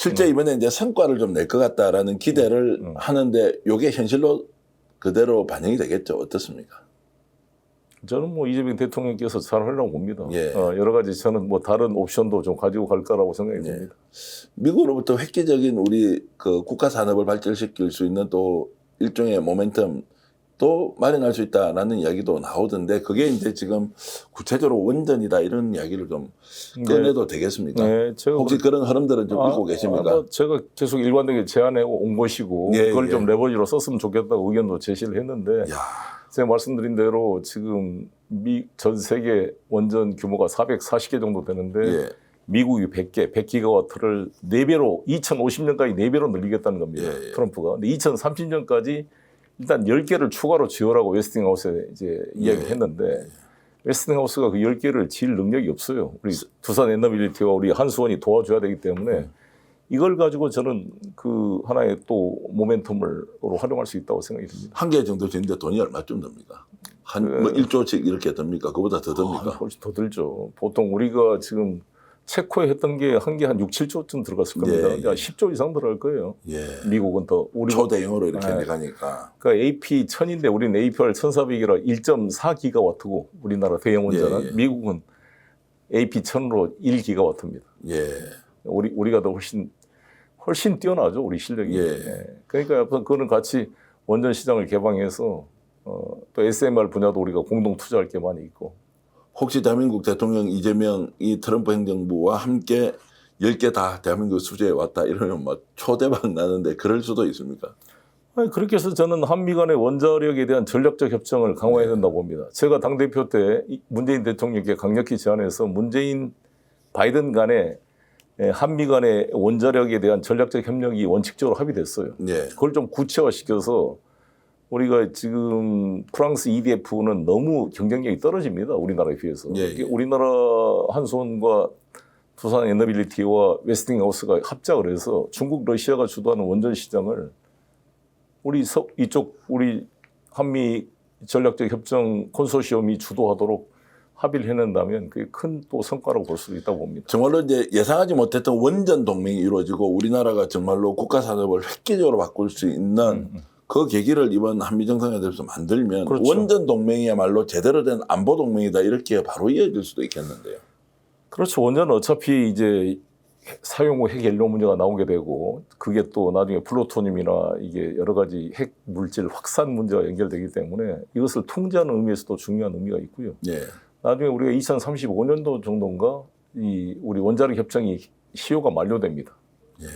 실제 이번에 이제 성과를 좀 낼 것 같다라는 기대를 하는데 이게 현실로 그대로 반영이 되겠죠. 어떻습니까? 저는 뭐 이재명 대통령께서 잘 하려고 봅니다. 예. 여러 가지 저는 뭐 다른 옵션도 좀 가지고 갈 거라고 생각이 듭니다. 미국으로부터 획기적인 우리 그 국가 산업을 발전시킬 수 있는 또 일종의 모멘텀 또 마련할 수 있다라는 이야기도 나오던데 그게 이제 지금 구체적으로 원전이다 이런 이야기를 좀 꺼내도 되겠습니까? 네, 제가 혹시 그런 흐름들은 좀 읽고 계십니까? 제가 계속 일관되게 제안해 온 것이고 예, 그걸 예. 좀 레버리지로 썼으면 좋겠다고 의견도 제시를 했는데 야, 제가 말씀드린 대로 지금 전 세계 원전 규모가 440개 정도 되는데 예. 미국이 100개, 100기가와트를 4배로 2050년까지 4배로 늘리겠다는 겁니다. 예, 예. 트럼프가. 근데 2030년까지 일단 10개를 추가로 지어라고 웨스팅하우스에 이제 이야기했는데 웨스팅하우스가 그 10개를 지을 능력이 없어요. 우리 두산 에너빌리티와 우리 한수원이 도와줘야 되기 때문에 이걸 가지고 저는 그 하나의 또 모멘텀으로 활용할 수 있다고 생각이 듭니다. 한 개 정도 짓는데 돈이 얼마쯤 듭니까? 한 뭐 1조씩 이렇게 듭니까? 그보다 더 듭니까? 훨씬 더 들죠. 보통 우리가 지금 체코에 했던 게 한 개 한 6, 7조쯤 들어갔을 겁니다. 예, 예. 10조 이상 들어갈 거예요. 예. 미국은 더. 초대형으로 이렇게 가니까. 그러니까 AP 1000인데 우리는 APR 1400이라 1.4기가와트고 우리나라 대형 원전은 예, 예. 미국은 AP 1000으로 1기가와트입니다. 예. 우리가 더 훨씬 뛰어나죠. 우리 실력이. 예. 그러니까 앞으로 그거는 같이 원전 시장을 개방해서 또 SMR 분야도 우리가 공동 투자할 게 많이 있고. 혹시 대한민국 대통령 이재명 이 트럼프 행정부와 함께 10개 다 대한민국 수주에 왔다 이러면 막 초대박 나는데 그럴 수도 있습니까? 아니, 그렇게 해서 저는 한미 간의 원자력에 대한 전략적 협정을 강화해야 된다고 봅니다. 제가 당대표 때 문재인 대통령께 강력히 제안해서 문재인 바이든 간에 한미 간의 원자력에 대한 전략적 협력이 원칙적으로 합의됐어요. 예. 그걸 좀 구체화시켜서 우리가 지금 프랑스 EDF는 너무 경쟁력이 떨어집니다. 우리나라에 비해서. 예, 예. 우리나라 한수원과 두산 에너빌리티와 웨스팅하우스가 합작을 해서 중국, 러시아가 주도하는 원전 시장을 우리 한미 전략적 협정 콘소시엄이 주도하도록 합의를 해낸다면 그게 큰 또 성과라고 볼 수도 있다고 봅니다. 정말로 이제 예상하지 못했던 원전 동맹이 이루어지고 우리나라가 정말로 국가 산업을 획기적으로 바꿀 수 있는 그 계기를 이번 한미 정상회담에서 만들면 그렇죠. 원전 동맹이야말로 제대로 된 안보 동맹이다 이렇게 바로 이어질 수도 있겠는데요. 그렇죠. 원전은 어차피 이제 사용 후 핵 연료 문제가 나오게 되고 그게 또 나중에 플루토늄이나 이게 여러 가지 핵 물질 확산 문제가 연결되기 때문에 이것을 통제하는 의미에서도 중요한 의미가 있고요. 예. 나중에 우리가 2035년도 정도인가 우리 원자력 협정이 시효가 만료됩니다. 예.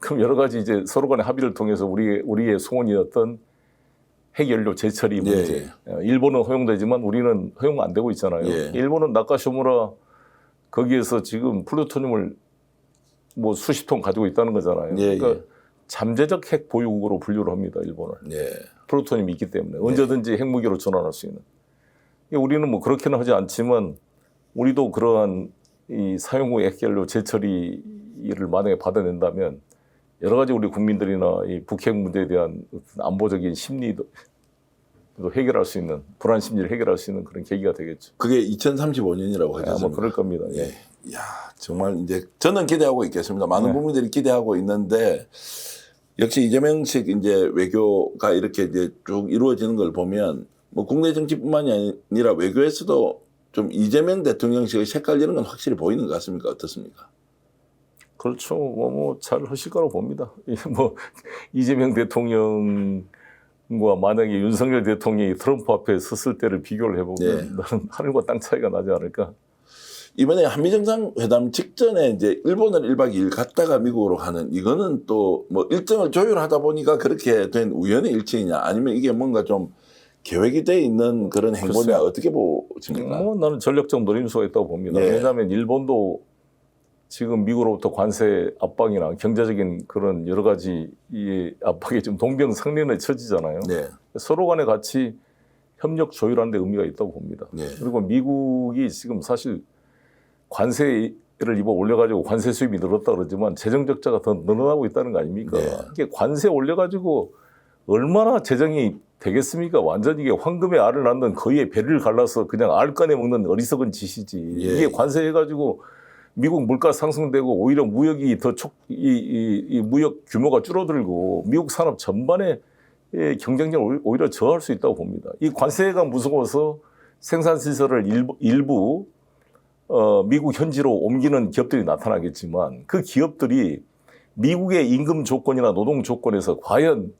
그럼 여러 가지 이제 서로 간의 합의를 통해서 우리의 소원이었던 핵연료 재처리 문제. 일본은 허용되지만 우리는 허용 안 되고 있잖아요. 예. 일본은 나카시무라 거기에서 지금 플루토늄을 뭐 수십 톤 가지고 있다는 거잖아요. 예, 그러니까 잠재적 핵 보유국으로 분류를 합니다, 일본을. 예. 플루토늄이 있기 때문에 언제든지 핵무기로 전환할 수 있는. 우리는 뭐 그렇게는 하지 않지만 우리도 그러한 이 사용 후 핵연료 재처리를 만약에 받아낸다면 여러 가지 우리 국민들이나 이 북핵 문제에 대한 안보적인 심리도 해결할 수 있는 불안 심리를 해결할 수 있는 그런 계기가 되겠죠. 그게 2035년이라고 하셨습니다. 아마 그럴 겁니다. 예. 야, 정말 이제 저는 기대하고 있겠습니다. 많은 국민들이 기대하고 있는데 역시 이재명식 이제 외교가 이렇게 이제 쭉 이루어지는 걸 보면 뭐 국내 정치뿐만이 아니라 외교에서도 좀 이재명 대통령식의 색깔 이런 건 확실히 보이는 것 같습니까? 어떻습니까? 그렇죠. 뭐 잘 하실 거라고 봅니다. 뭐 이재명 대통령과 만약에 윤석열 대통령이 트럼프 앞에 섰을 때를 비교를 해보면 나는 하늘과 땅 차이가 나지 않을까. 이번에 한미 정상회담 직전에 이제 일본을 1박 2일 갔다가 미국으로 가는 이거는 또 뭐 일정을 조율하다 보니까 그렇게 된 우연의 일치이냐 아니면 이게 뭔가 좀 계획이 돼 있는 그런 행보냐 어떻게 보십니까? 뭐 나는 전략적 노림수가 있다고 봅니다. 왜냐하면 일본도 지금 미국으로부터 관세 압박이나 경제적인 그런 여러 가지 이 압박이 좀 동병상련에 처지잖아요. 서로 간에 같이 협력 조율하는 데 의미가 있다고 봅니다. 그리고 미국이 지금 사실 관세를 입어 올려가지고 관세 수입이 늘었다 그러지만 재정 적자가 더 늘어나고 있다는 거 아닙니까? 이게 관세 올려가지고 얼마나 재정이 되겠습니까? 완전 이게 황금에 알을 낳는 거위의 배를 갈라서 그냥 알 꺼내 먹는 어리석은 짓이지. 이게 관세해가지고 미국 물가 상승되고 오히려 무역이 이 무역 규모가 줄어들고 미국 산업 전반의 경쟁력을 오히려 저할 수 있다고 봅니다. 이 관세가 무서워서 생산 시설을 일부 미국 현지로 옮기는 기업들이 나타나겠지만 그 기업들이 미국의 임금 조건이나 노동 조건에서 과연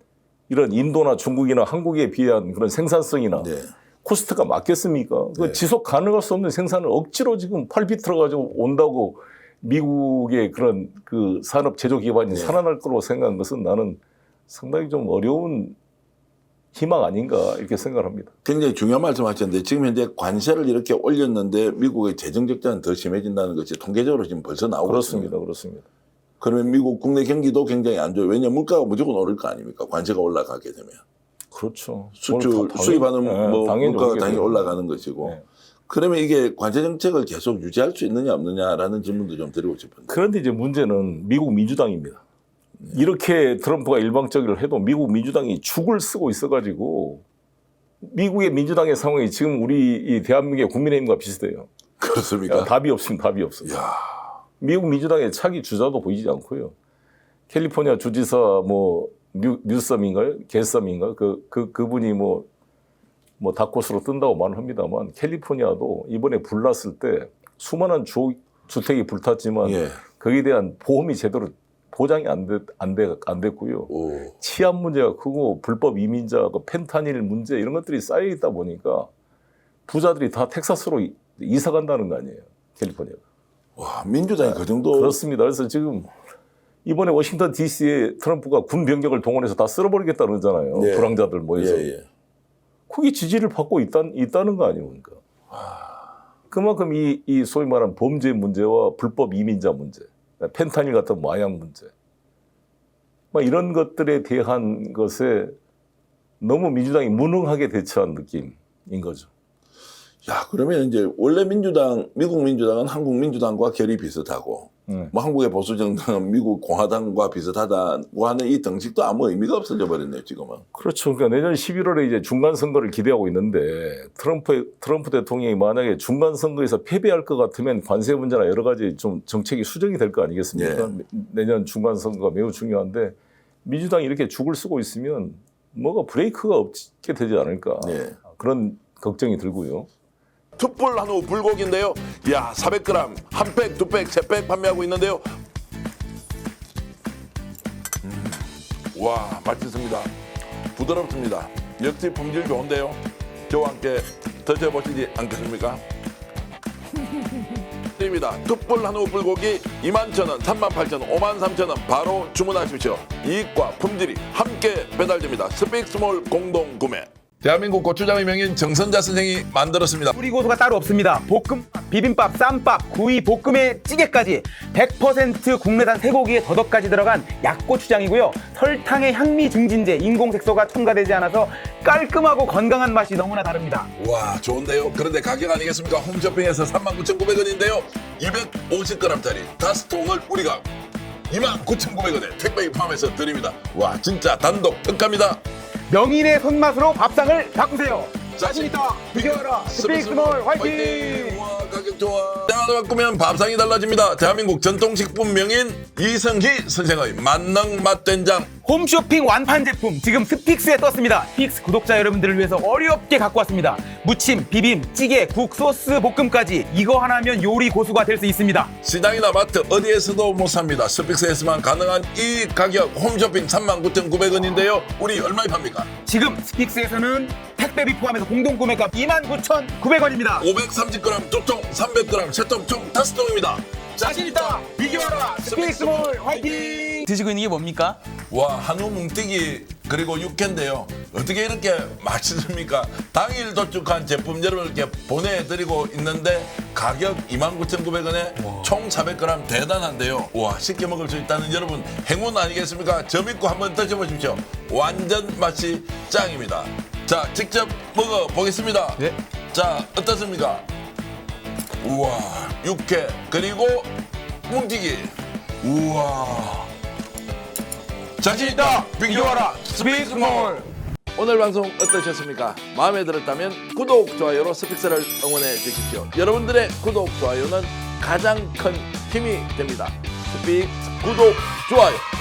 이런 인도나 중국이나 한국에 비한 그런 생산성이나 네. 코스트가 맞겠습니까? 네. 그 지속 가능할 수 없는 생산을 억지로 지금 팔비틀어 가지고 온다고 미국의 그런 그 산업 제조 기반이 네. 살아날 거라고 생각한 것은 나는 상당히 좀 어려운 희망 아닌가 이렇게 생각합니다. 굉장히 중요한 말씀하셨는데 지금 현재 관세를 이렇게 올렸는데 미국의 재정 적자는 더 심해진다는 것이 통계적으로 지금 벌써 나오고 그렇습니다. 있습니다. 그렇습니다. 그러면 미국 국내 경기도 굉장히 안 좋아요. 왜냐하면 물가가 무조건 오를 거 아닙니까? 관세가 올라가게 되면. 그렇죠. 수출, 수입하는 뭐 당연히 물가가 오르게 당연히 돼요. 올라가는 것이고. 네. 그러면 이게 관세 정책을 계속 유지할 수 있느냐 없느냐라는 질문도 좀 드리고 싶은데. 그런데 이제 문제는 미국 민주당입니다. 이렇게 트럼프가 일방적으로 해도 미국 민주당이 죽을 쓰고 있어가지고 미국의 민주당의 상황이 지금 우리 이 대한민국의 국민의힘과 비슷해요. 그렇습니까? 답이 없으면 답이 없어요. 이야. 미국 민주당의 차기 주자도 보이지 않고요. 캘리포니아 주지사 뭐 뉴섬인가요? 게섬인가요? 그분이 뭐 다코스로 뜬다고 말을 합니다만 캘리포니아도 이번에 불났을 때 수많은 주택이 불탔지만 예. 거기에 대한 보험이 제대로 보장이 안 됐고요. 오. 치안 문제가 크고 불법 이민자, 그 펜타닐 문제 이런 것들이 쌓여 있다 보니까 부자들이 다 텍사스로 이사 간다는 거 아니에요. 캘리포니아가. 와, 민주당이 그 정도. 그렇습니다. 그래서 지금 이번에 워싱턴 DC에 트럼프가 군 병력을 동원해서 다 쓸어버리겠다 그러잖아요. 네. 불황자들 모여서. 예, 예. 거기 지지를 받고 있다는 거 아닙니까? 그만큼 이 소위 말하는 범죄 문제와 불법 이민자 문제, 펜타닐 같은 마약 문제, 막 이런 것들에 대한 것에 너무 민주당이 무능하게 대처한 느낌인 거죠. 야, 그러면 이제 원래 미국 민주당은 한국 민주당과 결이 비슷하고, 뭐 한국의 보수 정당은 미국 공화당과 비슷하다고 하는 이 정식도 아무 의미가 없어져 버렸네요, 지금은. 그렇죠. 그러니까 내년 11월에 이제 중간 선거를 기대하고 있는데 트럼프 대통령이 만약에 중간 선거에서 패배할 것 같으면 관세 문제나 여러 가지 좀 정책이 수정이 될 거 아니겠습니까? 예. 내년 중간 선거가 매우 중요한데 민주당이 이렇게 죽을 쓰고 있으면 뭐가 브레이크가 없게 되지 않을까 예. 그런 걱정이 들고요. 툭불 한우 불고기인데요. 야, 400g, 한 팩, 두 팩, 세 팩 판매하고 있는데요. 와, 맛있습니다. 부드럽습니다. 역시 품질 좋은데요. 저와 함께 드셔보시지 않겠습니까? 입니다. 툭불 한우 불고기 21,000원, 38,000원, 53,000원 바로 주문하십시오. 이익과 품질이 함께 배달됩니다. 스픽스몰 공동 구매. 대한민국 고추장의 명인 정선자 선생이 만들었습니다. 뿌리 고수가 따로 없습니다. 볶음, 비빔밥, 쌈밥, 구이, 볶음에 찌개까지 100% 국내산 쇠고기에 더덕까지 들어간 약고추장이고요. 설탕의 향미 증진제, 인공색소가 첨가되지 않아서 깔끔하고 건강한 맛이 너무나 다릅니다. 와, 좋은데요. 그런데 가격 아니겠습니까? 홈쇼핑에서 39,900원인데요. 250g짜리 5통을 우리가 29,900원에 택배비 포함해서 드립니다. 와, 진짜 단독 특가입니다. 명인의 손맛으로 밥상을 바꾸세요. 자신 있다. 비교하라. 스픽스몰 화이팅! 와, 가격 좋아. 때마다 바꾸면 밥상이 달라집니다. 대한민국 전통식품 명인 이성희 선생의 만능 맛된장. 홈쇼핑 완판 제품 지금 스픽스에 떴습니다. 스픽스 구독자 여러분들을 위해서 어렵게 갖고 왔습니다. 무침, 비빔, 찌개, 국, 소스, 볶음까지 이거 하나면 요리 고수가 될 수 있습니다. 시장이나 마트 어디에서도 못 삽니다. 스픽스에서만 가능한 이 가격. 홈쇼핑 39,900원인데요. 우리 얼마에 팝니까? 지금 스픽스에서는 택배비 포함해서 공동구매가 29,900원입니다. 530g 두 통, 300g 세 통, 총 5통입니다. 자신 있다. 비교하라. 스픽스몰 화이팅! 드시고 있는 게 뭡니까? 와, 한우 뭉티기 그리고 육회인데요. 어떻게 이렇게 맛있습니까? 당일 도축한 제품 여러분께 보내드리고 있는데 가격 29,900원에 총 400g 대단한데요. 와, 쉽게 먹을 수 있다는 여러분 행운 아니겠습니까? 저 믿고 한번 드셔보십시오. 완전 맛이 짱입니다. 자, 직접 먹어보겠습니다. 네. 자, 어떻습니까? 우와, 육회 그리고 뭉티기. 우와, 자신 있다. 비교하라. 스픽스몰. 오늘 방송 어떠셨습니까? 마음에 들었다면 구독, 좋아요로 스픽스를 응원해 주십시오. 여러분들의 구독, 좋아요는 가장 큰 힘이 됩니다. 스픽 구독, 좋아요